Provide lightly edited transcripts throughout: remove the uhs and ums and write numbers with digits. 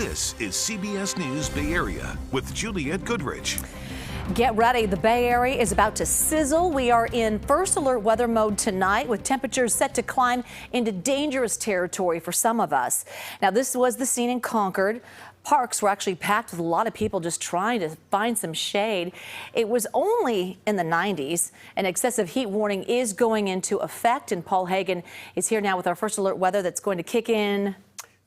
This is CBS News Bay Area with Juliette Goodrich. Get ready. The Bay Area is about to sizzle. We are in first alert weather mode tonight with temperatures set to climb into dangerous territory for some of us. Now, this was the scene in Concord. Parks were actually packed with a lot of people just trying to find some shade. It was only in the 90s. An excessive heat warning is going into effect, and Paul Hagan is here now with our first alert weather that's going to kick in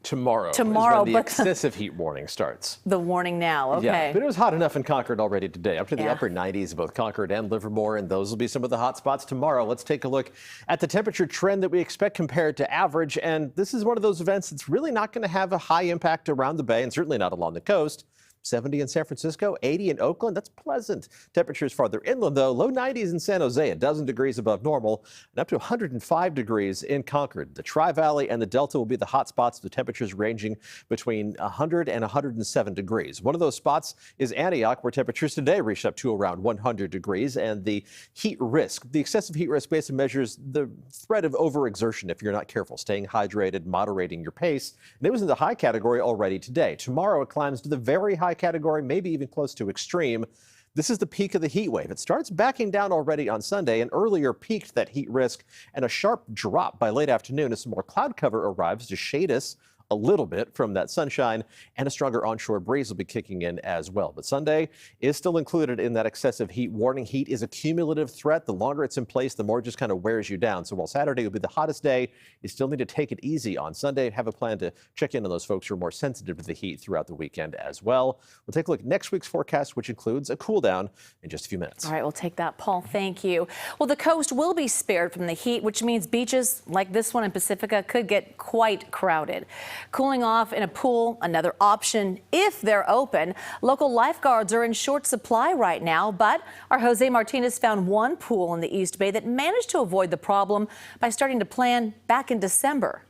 Tomorrow is when the excessive heat warning starts. The warning now, okay. Yeah, but it was hot enough in Concord already today, up to the upper 90s in both Concord and Livermore, and those will be some of the hot spots tomorrow. Let's take a look at the temperature trend that we expect compared to average, and this is one of those events that's really not going to have a high impact around the Bay, and certainly not along the coast. 70 in San Francisco, 80 in Oakland. That's pleasant. Temperatures farther inland, though. Low 90s in San Jose, a dozen degrees above normal, and up to 105 degrees in Concord. The Tri-Valley and the Delta will be the hot spots, the temperatures ranging between 100 and 107 degrees. One of those spots is Antioch, where temperatures today reached up to around 100 degrees. And the heat risk, the excessive heat risk basically measures the threat of overexertion if you're not careful, staying hydrated, moderating your pace. And it was in the high category already today. Tomorrow it climbs to the very high category, maybe even close to extreme. This is the peak of the heat wave. It starts backing down already on Sunday and earlier peaked that heat risk, and a sharp drop by late afternoon as some more cloud cover arrives to shade us a little bit from that sunshine, and a stronger onshore breeze will be kicking in as well. But Sunday is still included in that excessive heat warning. Heat is a cumulative threat. The longer it's in place, the more it just kind of wears you down. So while Saturday will be the hottest day, you still need to take it easy on Sunday. Have a plan to check in on those folks who are more sensitive to the heat throughout the weekend as well. We'll take a look at next week's forecast, which includes a cool down in just a few minutes. All right, we'll take that, Paul. Thank you. Well, the coast will be spared from the heat, which means beaches like this one in Pacifica could get quite crowded. Cooling off in a pool, another option if they're open. Local lifeguards are in short supply right now, but our Jose Martinez found one pool in the East Bay that managed to avoid the problem by starting to plan back in December.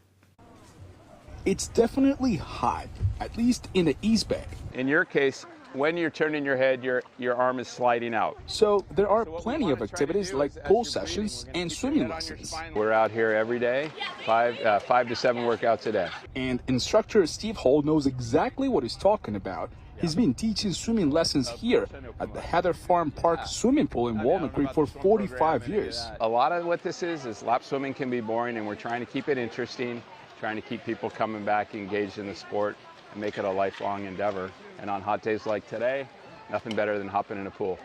It's definitely hot, at least in the East Bay. In your case, when you're turning your head, your arm is sliding out. So there are plenty of activities like pool sessions and swimming lessons. We're out here every day, 5 to 7 workouts a day. And instructor Steve Hall knows exactly what he's talking about. He's been teaching swimming lessons here at the Heather Farm Park swimming pool in Walnut Creek for 45 years. A lot of what this is lap swimming can be boring, and we're trying to keep it interesting, trying to keep people coming back engaged in the sport and make it a lifelong endeavor. And on hot days like today, nothing better than hopping in a pool.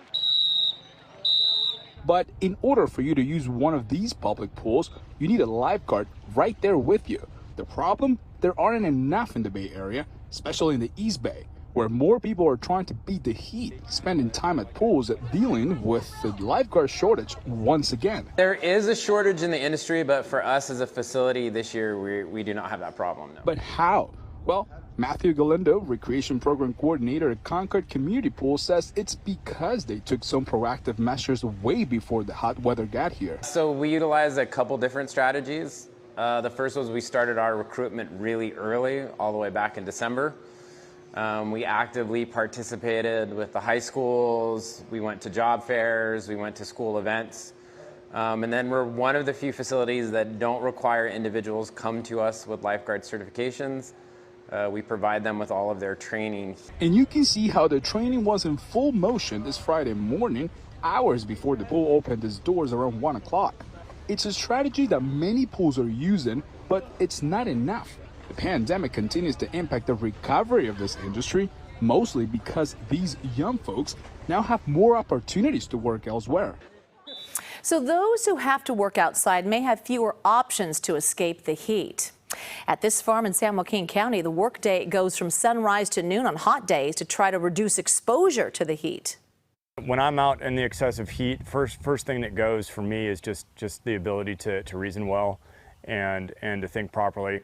But in order for you to use one of these public pools, you need a lifeguard right there with you. The problem? There aren't enough in the Bay Area, especially in the East Bay, where more people are trying to beat the heat, spending time at pools dealing with the lifeguard shortage once again. There is a shortage in the industry, but for us as a facility this year, we do not have that problem. No. But how? Well, Matthew Galindo, Recreation Program Coordinator at Concord Community Pool, says it's because they took some proactive measures way before the hot weather got here. So we utilized a couple different strategies. The first was we started our recruitment really early, all the way back in December. We actively participated with the high schools. We went to job fairs. We went to school events. And then we're one of the few facilities that don't require individuals come to us with lifeguard certifications. We provide them with all of their training. And you can see how the training was in full motion this Friday morning, hours before the pool opened its doors around 1 o'clock. It's a strategy that many pools are using, but it's not enough. The pandemic continues to impact the recovery of this industry, mostly because these young folks now have more opportunities to work elsewhere. So those who have to work outside may have fewer options to escape the heat. At this farm in San Joaquin County, the workday goes from sunrise to noon on hot days to try to reduce exposure to the heat. When I'm out in the excessive heat, first thing that goes for me is just the ability to reason well and to think properly.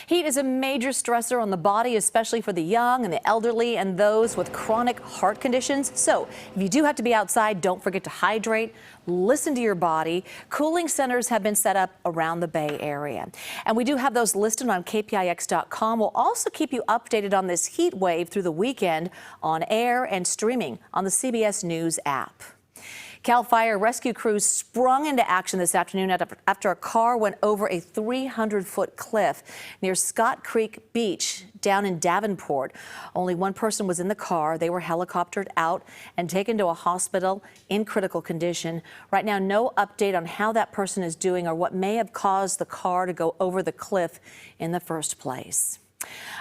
Heat is a major stressor on the body, especially for the young and the elderly and those with chronic heart conditions. So if you do have to be outside, don't forget to hydrate, listen to your body. Cooling centers have been set up around the Bay Area. And we do have those listed on KPIX.com. We'll also keep you updated on this heat wave through the weekend on air and streaming on the CBS News app. Cal Fire rescue crews sprung into action this afternoon after a car went over a 300-foot cliff near Scott Creek Beach down in Davenport. Only one person was in the car. They were helicoptered out and taken to a hospital in critical condition. Right now, no update on how that person is doing or what may have caused the car to go over the cliff in the first place.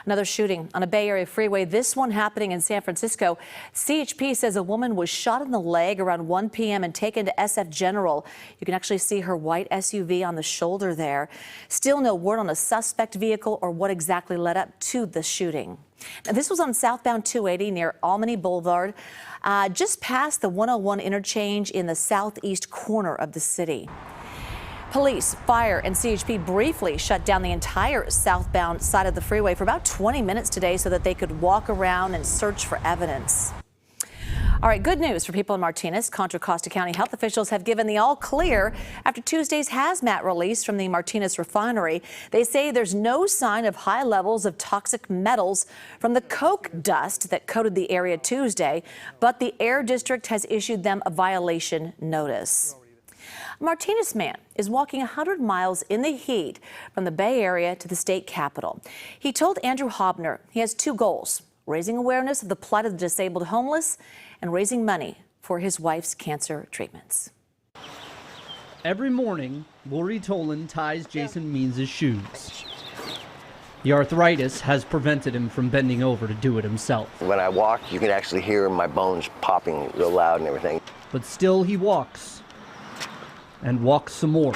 Another shooting on a Bay Area freeway, this one happening in San Francisco. CHP says a woman was shot in the leg around 1 p.m. and taken to SF General. You can actually see her white SUV on the shoulder there. Still no word on a suspect vehicle or what exactly led up to the shooting. Now, this was on southbound 280 near Almany Boulevard, just past the 101 interchange in the southeast corner of the city. Police, fire, and CHP briefly shut down the entire southbound side of the freeway for about 20 minutes today so that they could walk around and search for evidence. All right, good news for people in Martinez. Contra Costa County health officials have given the all clear after Tuesday's hazmat release from the Martinez refinery. They say there's no sign of high levels of toxic metals from the coke dust that coated the area Tuesday, but the Air District has issued them a violation notice. A Martinez man is walking 100 miles in the heat from the Bay Area to the state capitol. He told Andrew Hobner he has two goals: raising awareness of the plight of the disabled homeless and raising money for his wife's cancer treatments. Every morning, Lori Tolan ties Jason Means' shoes. The arthritis has prevented him from bending over to do it himself. When I walk, you can actually hear my bones popping real loud and everything. But still he walks. And walks some more.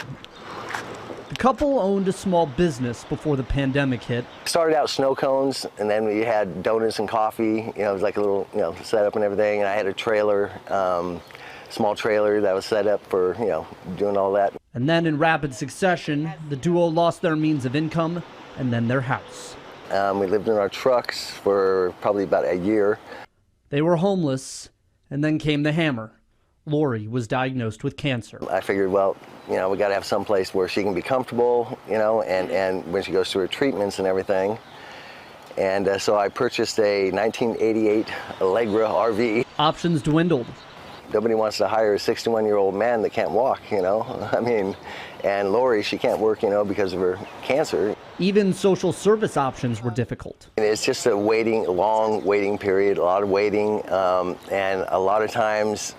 The couple owned a small business before the pandemic hit. Started out snow cones, and then we had donuts and coffee. It was like a little, setup and everything. And I had a trailer, small trailer that was set up for, doing all that. And then in rapid succession, the duo lost their means of income and then their house. We lived in our trucks for probably about a year. They were homeless, and then came the hammer. Lori was diagnosed with cancer. I figured, well, we got to have some place where she can be comfortable, and when she goes through her treatments and everything. And so I purchased a 1988 Allegra RV. Options dwindled. Nobody wants to hire a 61-year-old man that can't walk, and Lori, she can't work, because of her cancer. Even social service options were difficult. And it's just a long waiting period, a lot of waiting, and a lot of times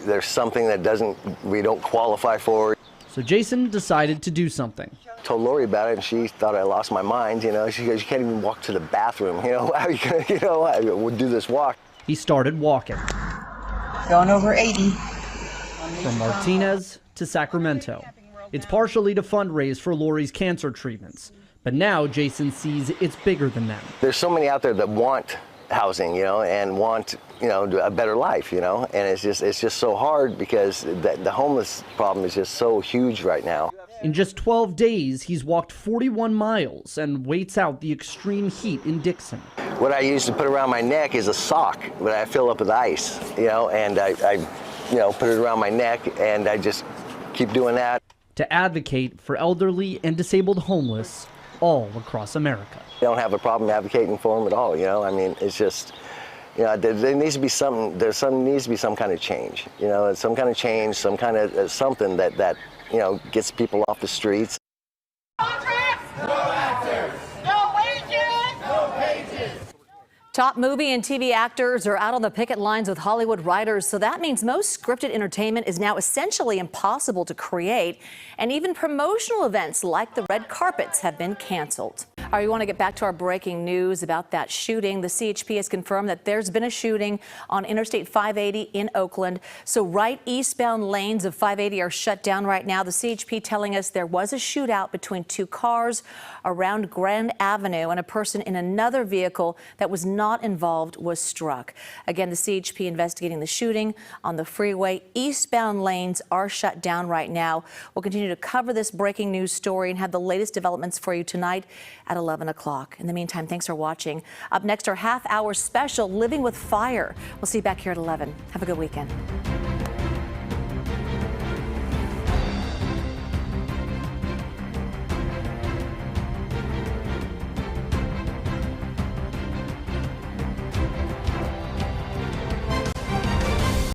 there's something that we don't qualify for. So Jason decided to do something. Told Lori about it, and she thought I lost my mind. She goes, "You can't even walk to the bathroom. How are you gonna, we'll do this walk." He started walking. Going over 80. From Martinez to Sacramento. It's partially to fundraise for Lori's cancer treatments. But now Jason sees it's bigger than that. There's so many out there that want housing, and want, a better life, and it's just so hard because the homeless problem is just so huge right now. In just 12 days, he's walked 41 miles and waits out the extreme heat in Dixon. What I use to put around my neck is a sock, but I fill up with ice, and I put it around my neck, and I just keep doing that. To advocate for elderly and disabled homeless all across America. I don't have a problem advocating for them at all, it's just, there needs to be some kind of change, some kind of change, some kind of something that gets people off the streets. Top movie and TV actors are out on the picket lines with Hollywood writers, so that means most scripted entertainment is now essentially impossible to create, and even promotional events like the red carpets have been canceled. All right, we want to get back to our breaking news about that shooting. The CHP has confirmed that there's been a shooting on Interstate 580 in Oakland. So right eastbound lanes of 580 are shut down right now. The CHP telling us there was a shootout between two cars around Grand Avenue, and a person in another vehicle that was not involved was struck. Again, the CHP investigating the shooting on the freeway. Eastbound lanes are shut down right now. We'll continue to cover this breaking news story and have the latest developments for you tonight at 11 o'clock. In the meantime, thanks for watching. Up next, our half-hour special, Living with Fire. We'll see you back here at 11. Have a good weekend.